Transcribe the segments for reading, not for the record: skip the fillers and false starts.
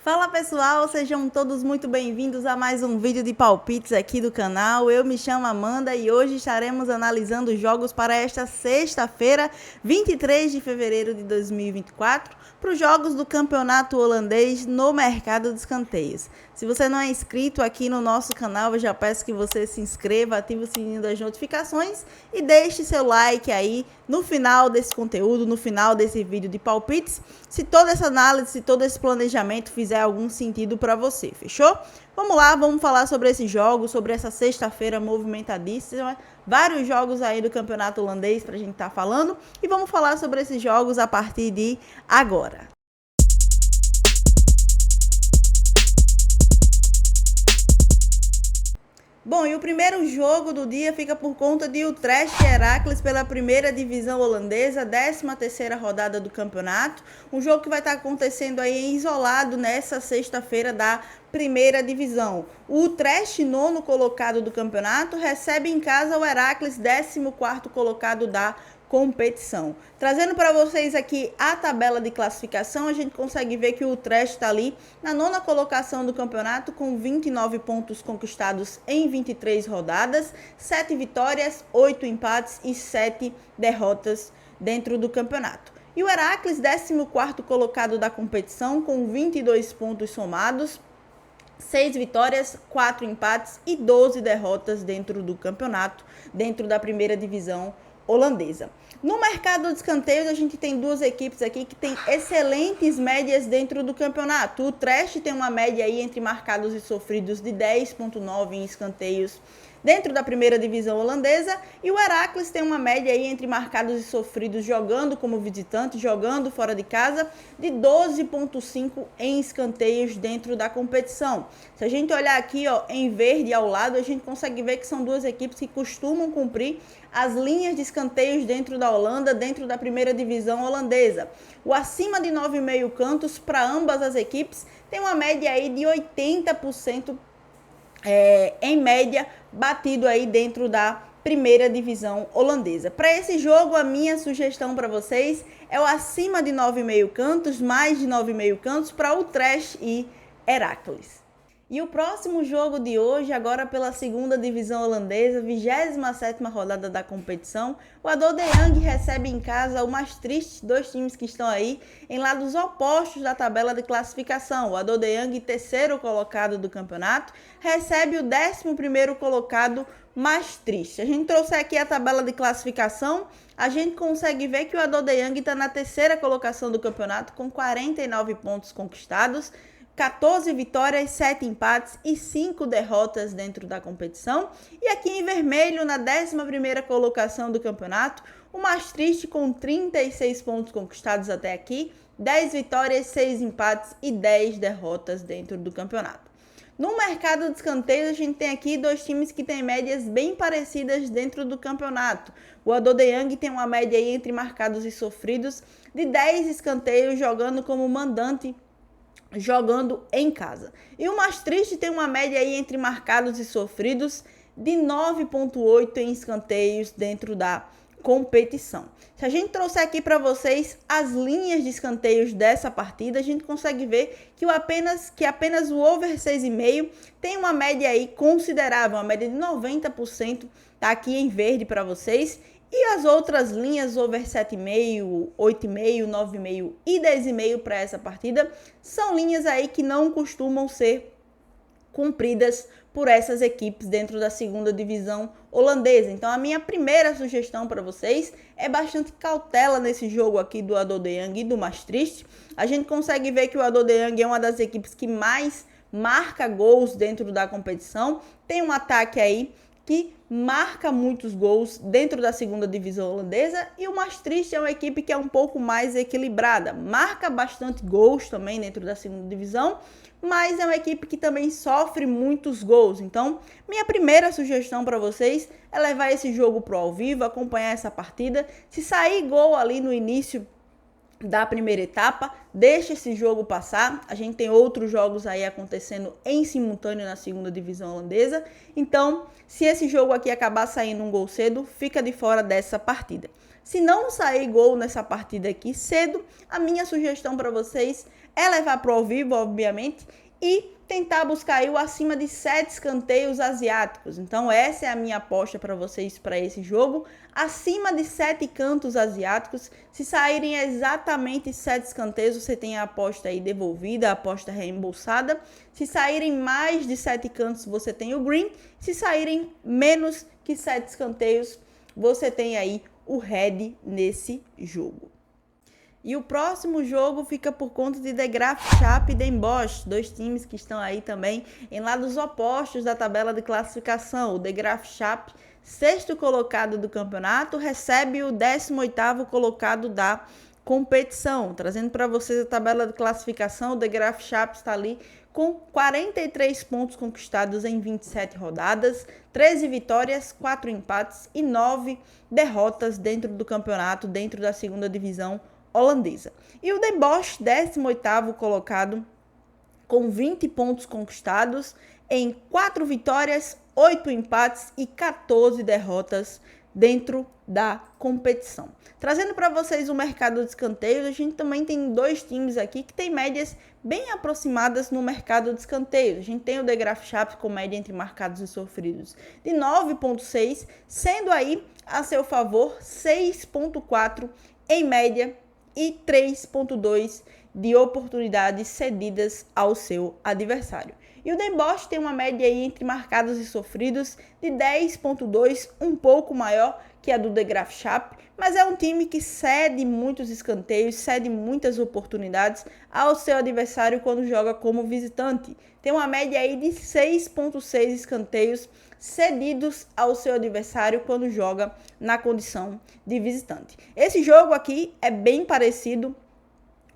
Fala pessoal, sejam todos muito bem-vindos a mais um vídeo de palpites aqui do canal. Eu me chamo Amanda e hoje estaremos analisando os jogos para esta sexta-feira, 23 de fevereiro de 2024, para os jogos do campeonato holandês no mercado de escanteios. Se você não é inscrito aqui no nosso canal, eu já peço que você se inscreva, ative o sininho das notificações e deixe seu like aí no final desse conteúdo, no final desse vídeo de palpites, se toda essa análise, se todo esse planejamento fizer algum sentido para você, fechou? Vamos lá, vamos falar sobre esses jogos, sobre essa sexta-feira movimentadíssima, vários jogos aí do campeonato holandês para a gente estar falando, e vamos falar sobre esses jogos a partir de agora. Bom, e o primeiro jogo do dia fica por conta de Utrecht Heracles pela primeira divisão holandesa, 13ª rodada do campeonato. Um jogo que vai estar acontecendo aí isolado nessa sexta-feira da primeira divisão. O Utrecht, nono colocado do campeonato, recebe em casa o Heracles, 14º colocado da competição. Trazendo para vocês aqui a tabela de classificação, a gente consegue ver que o Utrecht está ali na nona colocação do campeonato com 29 pontos conquistados em 23 rodadas, 7 vitórias, 8 empates e 7 derrotas dentro do campeonato. E o Heracles, 14º colocado da competição com 22 pontos somados, 6 vitórias, 4 empates e 12 derrotas dentro do campeonato, dentro da primeira divisão holandesa. No mercado de escanteios, a gente tem duas equipes aqui que têm excelentes médias dentro do campeonato. O Utrecht tem uma média aí entre marcados e sofridos de 10,9 em escanteios dentro da primeira divisão holandesa, e o Heracles tem uma média aí entre marcados e sofridos jogando como visitante, jogando fora de casa, de 12,5 em escanteios dentro da competição. Se a gente olhar aqui, ó, em verde ao lado, a gente consegue ver que são duas equipes que costumam cumprir as linhas de escanteios dentro da Holanda, dentro da primeira divisão holandesa. O acima de 9,5 cantos para ambas as equipes tem uma média aí de 80% em média, batido aí dentro da primeira divisão holandesa. Para esse jogo, a minha sugestão para vocês é o acima de 9,5 cantos, mais de 9,5 cantos para Utrecht e Heracles. E o próximo jogo de hoje, agora pela segunda divisão holandesa, 27ª rodada da competição, o ADO Den Haag recebe em casa o Maastricht, dois times que estão aí em lados opostos da tabela de classificação. O ADO Den Haag, terceiro colocado do campeonato, recebe o 11º colocado Maastricht. A gente trouxe aqui a tabela de classificação, a gente consegue ver que o ADO Den Haag está na terceira colocação do campeonato com 49 pontos conquistados, 14 vitórias, 7 empates e 5 derrotas dentro da competição. E aqui em vermelho, na 11ª colocação do campeonato, o Maastricht com 36 pontos conquistados até aqui, 10 vitórias, 6 empates e 10 derrotas dentro do campeonato. No mercado de escanteios, a gente tem aqui dois times que têm médias bem parecidas dentro do campeonato. O ADO Den Haag tem uma média aí entre marcados e sofridos de 10 escanteios, jogando como mandante, jogando em casa. E o Maastricht tem uma média aí entre marcados e sofridos de 9,8 em escanteios dentro da competição. Se a gente trouxer aqui para vocês as linhas de escanteios dessa partida, a gente consegue ver que apenas o over 6,5 tem uma média aí considerável, uma média de 90%, tá aqui em verde para vocês. E as outras linhas over 7,5, 8,5, 9,5 e 10,5 para essa partida são linhas aí que não costumam ser cumpridas por essas equipes dentro da segunda divisão holandesa. Então a minha primeira sugestão para vocês é bastante cautela nesse jogo aqui do ADO Den Haag e do Maastricht. A gente consegue ver que o ADO Den Haag é uma das equipes que mais marca gols dentro da competição, tem um ataque aí que marca muitos gols dentro da segunda divisão holandesa, e o Maastricht é uma equipe que é um pouco mais equilibrada, marca bastante gols também dentro da segunda divisão, mas é uma equipe que também sofre muitos gols. Então, minha primeira sugestão para vocês é levar esse jogo pro ao vivo, acompanhar essa partida. Se sair gol ali no início da primeira etapa, deixa esse jogo passar. A gente tem outros jogos aí acontecendo em simultâneo na segunda divisão holandesa. Então, se esse jogo aqui acabar saindo um gol cedo, fica de fora dessa partida. Se não sair gol nessa partida aqui cedo, a minha sugestão para vocês é levar para o ao vivo, obviamente, e tentar buscar aí o acima de 7 escanteios asiáticos. Então essa é a minha aposta para vocês para esse jogo, acima de 7 cantos asiáticos. Se saírem exatamente 7 escanteios, você tem a aposta aí devolvida, a aposta reembolsada. Se saírem mais de 7 cantos, você tem o green. Se saírem menos que 7 escanteios, você tem aí o red nesse jogo. E o próximo jogo fica por conta de The Graaf Schap e Den Bosch, dois times que estão aí também em lados opostos da tabela de classificação. O The Graaf Schap, sexto colocado do campeonato, recebe o 18º colocado da competição. Trazendo para vocês a tabela de classificação, o The Graaf Schap está ali com 43 pontos conquistados em 27 rodadas, 13 vitórias, 4 empates e 9 derrotas dentro do campeonato, dentro da segunda divisão holandesa. E o Den Bosch, 18º colocado, com 20 pontos conquistados em 4 vitórias, 8 empates e 14 derrotas dentro da competição. Trazendo para vocês o mercado de escanteios, a gente também tem dois times aqui que tem médias bem aproximadas no mercado de escanteios. A gente tem o The Graaf Schap com média entre marcados e sofridos de 9,6, sendo aí a seu favor 6,4 em média e 3,2 de oportunidades cedidas ao seu adversário. E o Den Bosch tem uma média aí entre marcados e sofridos de 10,2, um pouco maior que a do The Graaf Schap, mas é um time que cede muitos escanteios, cede muitas oportunidades ao seu adversário quando joga como visitante. Tem uma média aí de 6,6 escanteios cedidos ao seu adversário quando joga na condição de visitante. Esse jogo aqui é bem parecido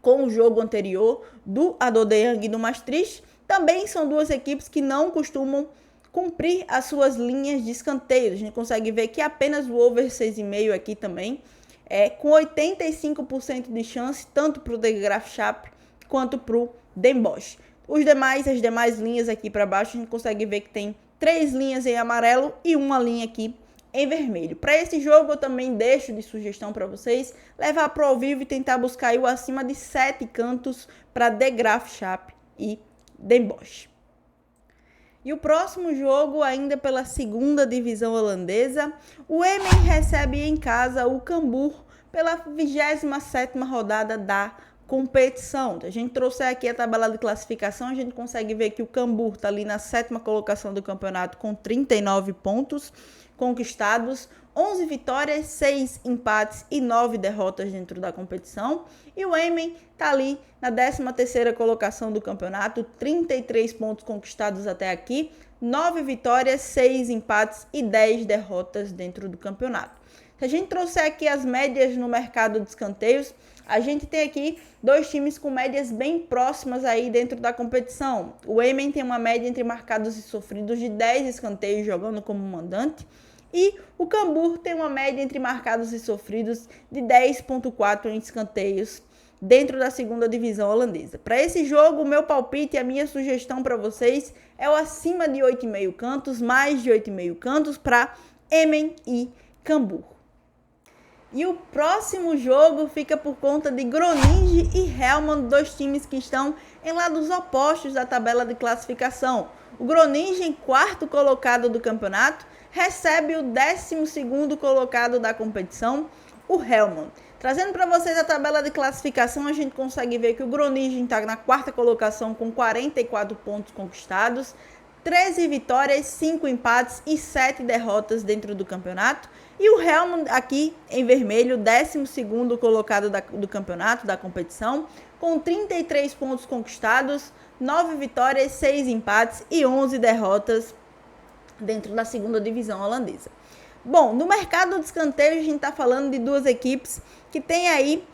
com o jogo anterior do Adodeyang e do Maastricht. Também são duas equipes que não costumam cumprir as suas linhas de escanteio. A gente consegue ver que apenas o over 6,5 aqui também é com 85% de chance, tanto para o The Graaf Schap quanto para o Den Bosch. As demais linhas aqui para baixo, a gente consegue ver que tem 3 linhas em amarelo e uma linha aqui em vermelho. Para esse jogo eu também deixo de sugestão para vocês levar para o ao vivo e tentar buscar aí o acima de 7 cantos para The Graaf Schap e Den Bosch. E o próximo jogo, ainda pela segunda divisão holandesa, o Emmen recebe em casa o Cambuur pela 27ª rodada da competição. A gente trouxe aqui a tabela de classificação, a gente consegue ver que o Cambuur está ali na 7ª colocação do campeonato com 39 pontos conquistados, 11 vitórias, 6 empates e 9 derrotas dentro da competição. E o Emmen está ali na 13ª colocação do campeonato, 33 pontos conquistados até aqui, 9 vitórias, 6 empates e 10 derrotas dentro do campeonato. Se a gente trouxer aqui as médias no mercado de escanteios, a gente tem aqui dois times com médias bem próximas aí dentro da competição. O Emmen tem uma média entre marcados e sofridos de 10 escanteios jogando como mandante. E o Cambuur tem uma média entre marcados e sofridos de 10,4 em escanteios dentro da segunda divisão holandesa. Para esse jogo, o meu palpite e a minha sugestão para vocês é o acima de 8,5 cantos, mais de 8,5 cantos para Emmen e Cambuur. E o próximo jogo fica por conta de Groningen e Helmond, dois times que estão em lados opostos da tabela de classificação. O Groningen, quarto colocado do campeonato, recebe o 12º colocado da competição, o Helmond. Trazendo para vocês a tabela de classificação, a gente consegue ver que o Groningen está na quarta colocação com 44 pontos conquistados, 13 vitórias, 5 empates e 7 derrotas dentro do campeonato. E o Helmond aqui em vermelho, 12º colocado do campeonato, da competição, com 33 pontos conquistados, 9 vitórias, 6 empates e 11 derrotas dentro da segunda divisão holandesa. Bom, no mercado de escanteio a gente está falando de duas equipes que têm aí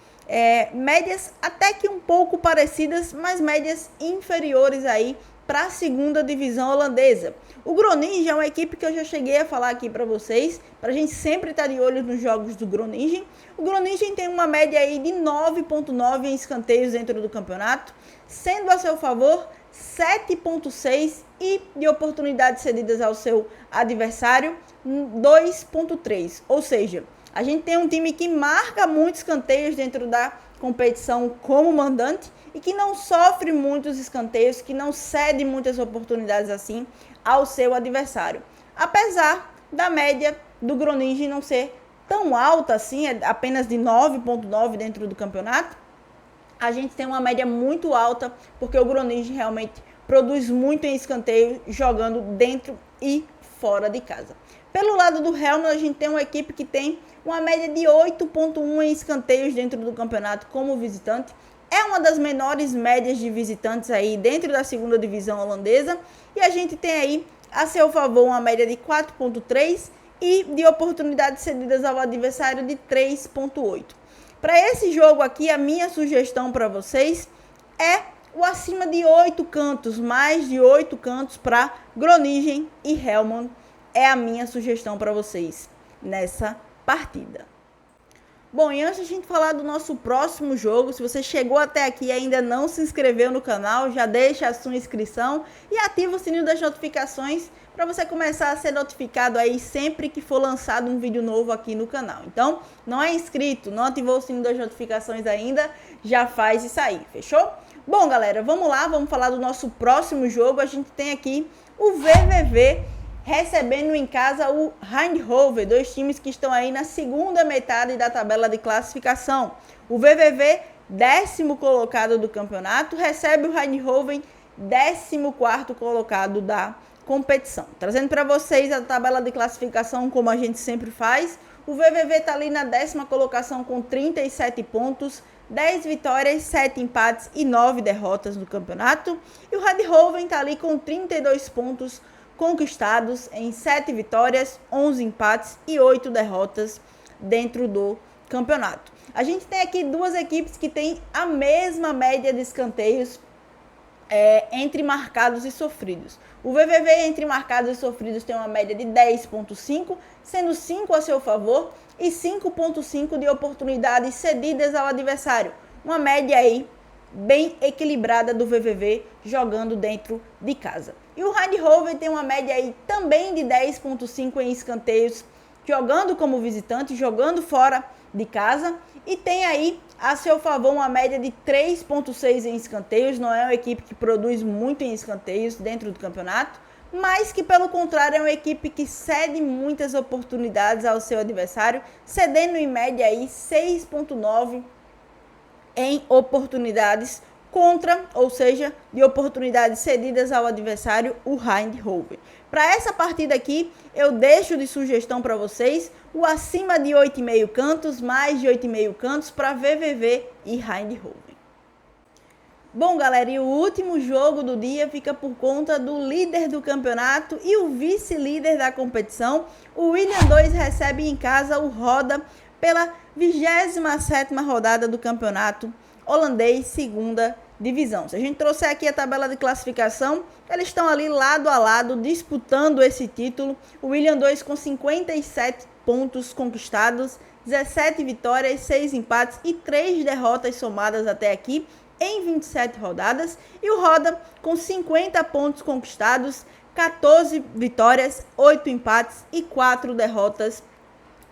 médias até que um pouco parecidas, mas médias inferiores aí para a segunda divisão holandesa. O Groningen é uma equipe que eu já cheguei a falar aqui para vocês, para a gente sempre estar de olho nos jogos do Groningen. O Groningen tem uma média aí de 9,9 em escanteios dentro do campeonato, sendo a seu favor 7,6 e de oportunidades cedidas ao seu adversário 2,3. Ou seja, a gente tem um time que marca muitos escanteios dentro da competição como mandante e que não sofre muitos escanteios, que não cede muitas oportunidades assim ao seu adversário. Apesar da média do Groningen não ser tão alta assim, é apenas de 9,9 dentro do campeonato, a gente tem uma média muito alta, porque o Groningen realmente produz muito em escanteio, jogando dentro e fora de casa. Pelo lado do Helmond, a gente tem uma equipe que tem uma média de 8,1 em escanteios dentro do campeonato como visitante. É uma das menores médias de visitantes aí dentro da segunda divisão holandesa. E a gente tem aí a seu favor uma média de 4,3 e de oportunidades cedidas ao adversário de 3,8. Para esse jogo aqui, a minha sugestão para vocês é o acima de 8 cantos, mais de 8 cantos para Groningen e Helmond. É a minha sugestão para vocês nessa partida. Bom, e antes de a gente falar do nosso próximo jogo, se você chegou até aqui e ainda não se inscreveu no canal, já deixa a sua inscrição e ativa o sininho das notificações para você começar a ser notificado aí sempre que for lançado um vídeo novo aqui no canal. Então, não é inscrito, não ativou o sininho das notificações ainda, já faz isso aí, fechou? Bom, galera, vamos lá, vamos falar do nosso próximo jogo. A gente tem aqui o VVV recebendo em casa o Eindhoven, dois times que estão aí na segunda metade da tabela de classificação. O VVV, 10º colocado do campeonato, recebe o Eindhoven, 14º colocado da competição. Trazendo para vocês a tabela de classificação como a gente sempre faz. O VVV está ali na 10ª colocação com 37 pontos, 10 vitórias, 7 empates e 9 derrotas no campeonato. E o Eindhoven está ali com 32 pontos conquistados em 7 vitórias, 11 empates e 8 derrotas dentro do campeonato. A gente tem aqui duas equipes que têm a mesma média de escanteios entre marcados e sofridos. O VVV entre marcados e sofridos tem uma média de 10,5, sendo 5 a seu favor e 5,5 de oportunidades cedidas ao adversário. Uma média aí bem equilibrada do VVV jogando dentro de casa. E o Eindhoven tem uma média aí também de 10,5 em escanteios, jogando como visitante, jogando fora de casa. E tem aí a seu favor uma média de 3,6 em escanteios. Não é uma equipe que produz muito em escanteios dentro do campeonato, mas que pelo contrário é uma equipe que cede muitas oportunidades ao seu adversário, cedendo em média aí 6,9 em oportunidades contra, ou seja, de oportunidades cedidas ao adversário, o Eindhoven. Para essa partida aqui, eu deixo de sugestão para vocês o acima de 8,5 cantos, mais de 8,5 cantos para VVV e Eindhoven. Bom, galera, e o último jogo do dia fica por conta do líder do campeonato e o vice-líder da competição. O William 2 recebe em casa o Roda pela 27ª rodada do campeonato holandês, segunda divisão. Se a gente trouxer aqui a tabela de classificação, eles estão ali lado a lado disputando esse título. O William 2 com 57 pontos conquistados, 17 vitórias, 6 empates e 3 derrotas somadas até aqui em 27 rodadas. E o Roda com 50 pontos conquistados, 14 vitórias, 8 empates e 4 derrotas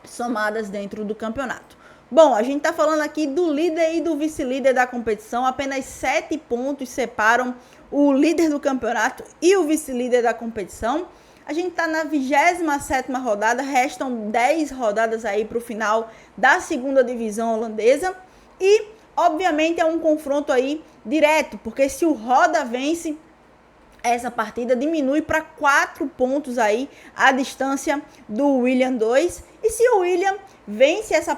somadas dentro do campeonato. Bom, a gente está falando aqui do líder e do vice-líder da competição. Apenas 7 pontos separam o líder do campeonato e o vice-líder da competição. A gente está na 27ª rodada, restam 10 rodadas aí para o final da segunda divisão holandesa. E, obviamente, é um confronto aí direto, porque se o Roda vence, essa partida diminui para 4 pontos aí a distância do William 2. E se o William vence essa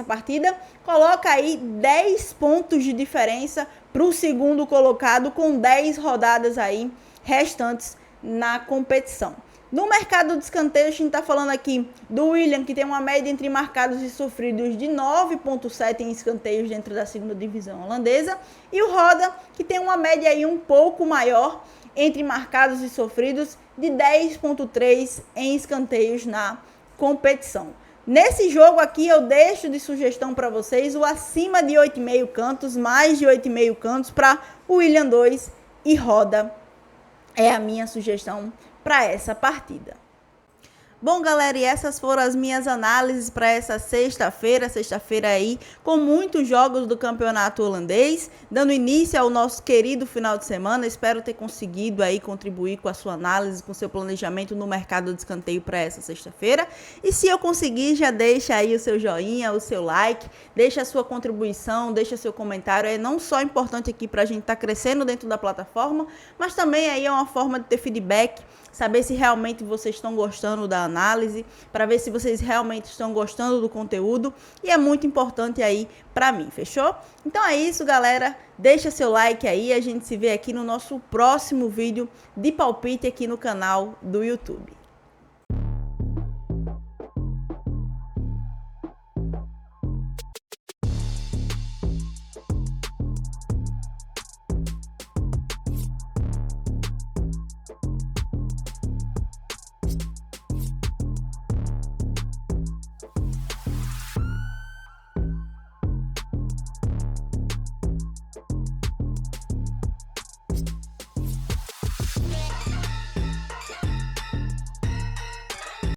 partida, coloca aí 10 pontos de diferença para o segundo colocado, com 10 rodadas aí restantes na competição. No mercado de escanteios, a gente está falando aqui do William, que tem uma média entre marcados e sofridos de 9,7 em escanteios dentro da segunda divisão holandesa. E o Roda, que tem uma média aí um pouco maior entre marcados e sofridos de 10,3 em escanteios na competição. Nesse jogo aqui eu deixo de sugestão para vocês o acima de 8,5 cantos, mais de 8,5 cantos para o William 2 e Roda. É a minha sugestão para essa partida. Bom, galera, e essas foram as minhas análises para essa sexta-feira aí, com muitos jogos do campeonato holandês, dando início ao nosso querido final de semana. Espero ter conseguido aí contribuir com a sua análise, com o seu planejamento no mercado de escanteio para essa sexta-feira. E se eu conseguir, já deixa aí o seu joinha, o seu like, deixa a sua contribuição, deixa seu comentário. É não só importante aqui para a gente estar crescendo dentro da plataforma, mas também aí é uma forma de ter feedback, saber se realmente vocês estão gostando da análise, para ver se vocês realmente estão gostando do conteúdo, e é muito importante aí para mim, fechou? Então é isso, galera, deixa seu like aí, a gente se vê aqui no nosso próximo vídeo de palpite aqui no canal do YouTube.